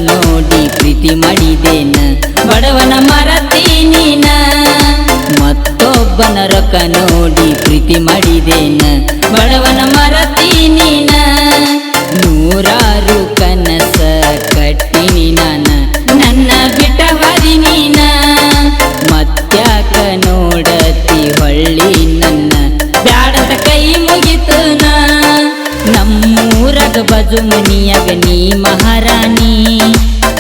ನೋಡಿ ಪ್ರೀತಿ ಮಾಡಿದೇನ ಬಡವನ ಮರತಿ ನೀನ ಮತ್ತೊಬ್ಬನ ರೊಕ್ಕ ನೋಡಿ ಪ್ರೀತಿ ಮಾಡಿದೇನ ಬಡವನ ಮರತಿ ನೀನ ನೂರಾರು ಕನಸ ಕಟ್ಟಿನಿ ನಾನ ನನ್ನ ಬಿಟ್ಟವಾದಿ ನೀನ ಮತ್ಯಾಕ ನೋಡತಿ ಹೊಳ್ಳಿ ನನ್ನ ಬ್ಯಾಡದ ಕೈ ಮುಗಿತನ ನಮ್ಮೂರಾಗ ಬಾಜು ಮನಿಯಾಗ ನೀ ಮಹಾರಾಣಿ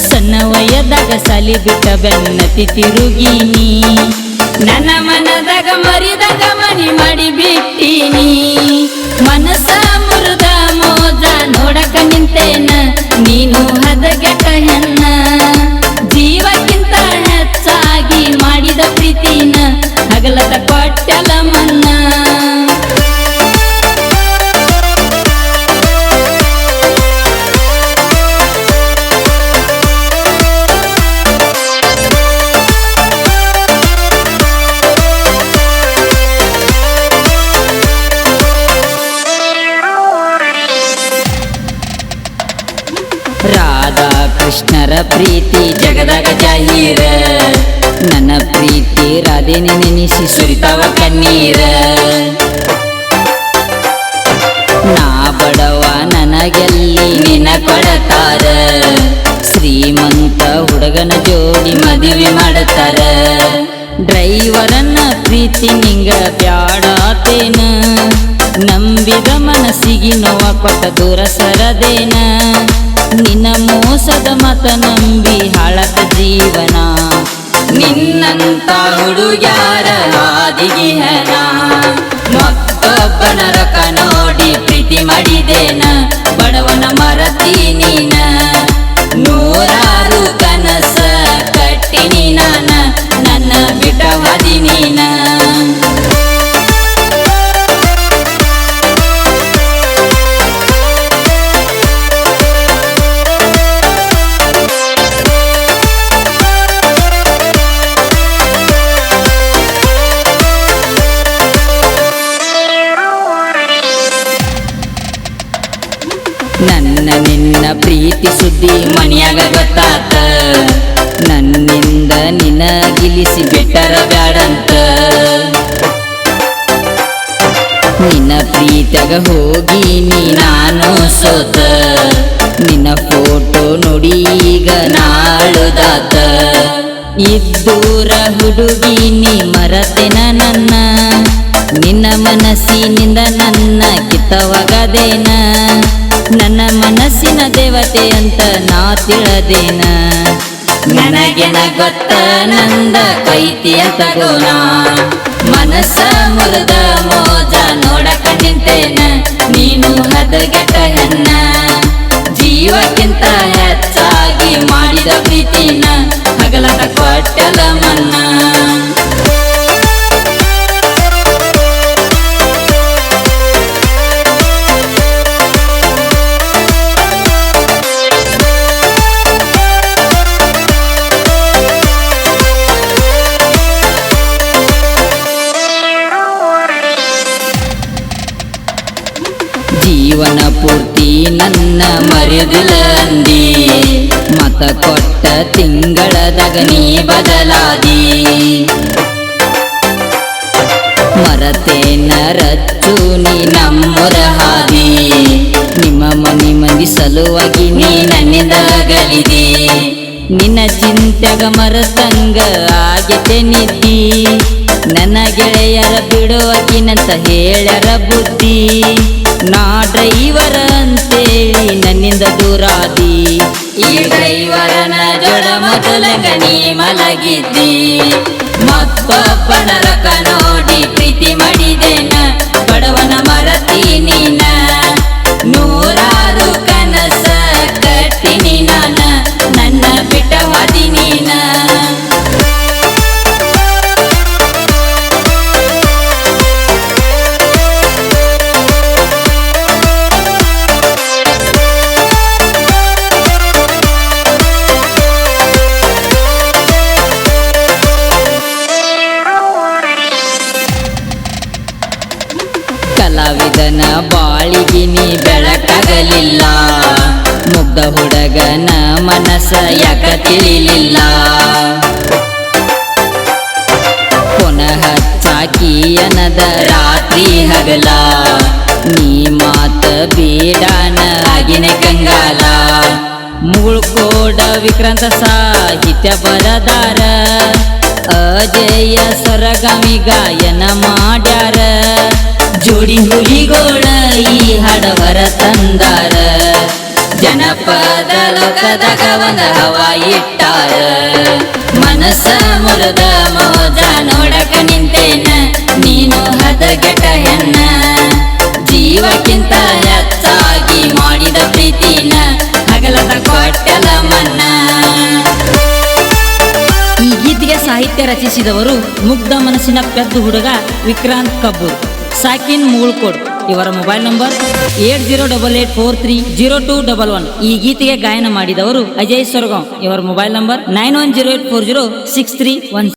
ಸಣ್ಣ ವಯದಾಗ ಸಾಲಿ ಬಿಟ್ಟ ಬೆನ್ನತಿ ತಿರುಗೀನಿ ನನ್ನ ಮನದಾಗ ಮರಿದಾಗ ಮನಿ ಮಾಡಿ ಬಿಟ್ಟೀನಿ ಮನಸ ಮುರಿದ ಮೋದ ನೋಡಕ ನಿಂತೇನ ನೀನು ಹದಗೆಟ್ಟ ಹೆಣ್ಣ ಜೀವಕ್ಕಿಂತ ಹೆಚ್ಚಾಗಿ ಮಾಡಿದ ಪ್ರೀತಿನ ಹಗಲದ ಕೊಟ್ಟಲ ಮನ್ನ ರಾಧಾ ಕೃಷ್ಣರ ಪ್ರೀತಿ ಜಗದಾಗ ಜಾಹೀರ ನನ್ನ ಪ್ರೀತಿ ರಾಧೆನೆ ನೆನೆಸಿ ಸುರಿತಾವ ಕಣ್ಣೀರ ನಾ ಬಡವ ನನಗೆಲ್ಲಿ ನಿನ ಕೊಡತಾರ ಶ್ರೀಮಂತ ಹುಡುಗನ ಜೋಡಿ ಮದುವೆ ಮಾಡತಾರ ಡ್ರೈವರನ್ನ ಪ್ರೀತಿ ನಿಂಗ ಬ್ಯಾಡಾತೇನ ನಂಬಿದ ಮನಸ್ಸಿಗೆ ನೋವ ಕೊಟ್ಟ ದೂರ ಸರದೇನ ನಿನ್ನ ಮೋಸದ ಮತ ನಂಬಿ ಹಾಳತ ಜೀವನ ನಿನ್ನಂತ ಹುಡುಗ್ಯಾರ ಹಾದಿಗೆ ಹೆಣ ಮತ್ತೊಬ್ಬನ ರೊಕ್ಕ ನೋಡಿ ಪ್ರೀತಿ ಮಾಡಿದೇನ ಬಡವನ ಮರತಿ ನೀನ ನೂರಾರು ಕನಸ ಕಟ್ಟಿನಿ ನಾನ ನನ್ನ ಬಿಟ್ಟವಾದಿ ನೀನ ನನ್ನ ನಿನ್ನ ಪ್ರೀತಿ ಸುದ್ದಿ ಮನಿಯಾಗ ಗೊತ್ತಾತ ನನ್ನಿಂದ ನಿನ್ನ ಗಿಲಿಸಿ ಬಿಟ್ಟರ ಬ್ಯಾಡಂತ ನಿನ್ನ ಪ್ರೀತಿಯಾಗ ಹೋಗಿ ನಾನು ಸೋತ ನಿನ್ನ ಫೋಟೋ ನೋಡಿ ಈಗ ನಾಳುದಾತ ಇದ್ದೂರ ಹುಡುಗಿ ನೀ ಮರತೆನ ನನ್ನ ನಿನ್ನ ಮನಸ್ಸಿನಿಂದ ನನ್ನ ಕಿತ್ತವಾಗದೇನ ನನ್ನ ಮನಸ್ಸಿನ ದೇವತೆ ಅಂತ ನಾ ತಿಳದೇನ ನನಗೆನ ಗೊತ್ತ ನಂದ ಕೈತಿಯ ತಗೋಣ ಮನಸ್ಸ ಮುರಿದ ಮೋಜ ನೋಡಕ ನಿಂತೇನ ನೀನು ಹದಗೆಟ್ಟ ಹೆಣ್ಣ ಜೀವಕ್ಕಿಂತ ಹೆಚ್ಚಾಗಿ ಮಾಡಿದ ಪ್ರೀತಿನ ಹಗಲದ ಕೊಟ್ಟಲ ಮನ್ನ ಜೀವನ ಪೂರ್ತಿ ನನ್ನ ಮರೆದಿಲ್ಲ ಅಂದಿ ಮತ ಕೊಟ್ಟ ತಿಂಗಳದಾಗ ನೀ ಬದಲಾದಿ ಮರತೇನ ರಚ್ಚು ನೀ ನಮ್ಮೂರ ಹಾದಿ ನಿಮ್ಮ ಮನಿ ಮಂದಿ ಸಲುವಾಗಿ ನೀ ನನ್ನಿಂದ ಗಲಿದಿ ನಿನ್ನ ಚಿಂತೆಗ ಮರತಂಗ ಆಗತೆ ನಿದ್ದಿ ನನ್ನ ಗೆಳೆಯರ ಬಿಡುವಕಿನಂತ ಹೇಳ್ಯಾರ ಬುದ್ಧಿ ನಾ ಡ್ರೈವರ ಅಂತೇಳಿ ನನ್ನಿಂದ ದೂರಾದಿ ಈ ಡ್ರೈವರನ ಜೋಡ ಮೊದಲಂಗ ನೀ ಮಲಗಿದ್ದಿ ಮತ್ತೊಬ್ಬನ ರೊಕ್ಕ ನೋಡಿ ಪ್ರೀತಿ ಮಾಡಿದೇನ ಬಡವನ ಮರತಿ ನೀನ ನೂರಾರು ಕನಸ ಕಟ್ಟಿನಿ ನಾನ ನನ್ನ ಬಿಟ್ಟವಾದಿ ನೀನ ಕಲಾವಿದನ ಬಾಳಿಗೆ ನೀ ಬೆಳಕಾಗಲಿಲ್ಲ ಮುಗ್ಧ ಹುಡುಗನ ಮನಸ್ಸ ಯಾಕ ತಿಳಿಲಿಲ್ಲ ಪುನಃ ಹಚ್ಚಾಕಿ ಅನದ ರಾತ್ರಿ ಹಗಲ ನೀ ಮಾತ ಬೇಡಾನ ಆಗಿನ ಕಂಗಾಲ ಮುಗುಳ್ಕೋಡ ವಿಕ್ರಾಂತ ಸಾಹಿತ್ಯ ಬರದಾರ ಅಜಯ ಸರಗಮಿ ಗಾಯನ ಮಾಡ್ಯಾರ ಜೋಡಿ ಹುಲಿಗೋಳ ಈ ಹಾಡವರ ತಂದಾರ ಜನಪದ ಲೋಕದಾಗ ಒಂದ ಹವಾ ಇಟ್ಟಾರ ಮನಸ್ಸ ಮುರದ ಮೋಜ ನೋಡಕ ನಿಂತೇನ ನೀನು ಹದಗೆಟ್ಟ ಹೆಣ್ಣ ಜೀವಕ್ಕಿಂತ ಹೆಚ್ಚಾಗಿ ಮಾಡಿದ ಪ್ರೀತಿನ ಹಗಲದ ಕೊಟ್ಟಲ ಮನ್ನ. ಈ ಗೀತೆಗೆ ಸಾಹಿತ್ಯ ರಚಿಸಿದವರು ಮುಗ್ಧ ಮನಸ್ಸಿನ ಪೆದ್ದು ಹುಡುಗ ವಿಕ್ರಾಂತ್ ಕಬ್ಬೂರ್ ಸಾಕಿನ್ ಮುಗುಳ್ಕೋಡ್. ಇವರ ಮೊಬೈಲ್ ನಂಬರ್ 8088430211. ಈ ಗೀತೆಗೆ ಗಾಯನ ಮಾಡಿದವರು ಅಜಯ್ ಸೊರಗಾಂವ್. ಇವರ ಮೊಬೈಲ್ ನಂಬರ್ 9108406317.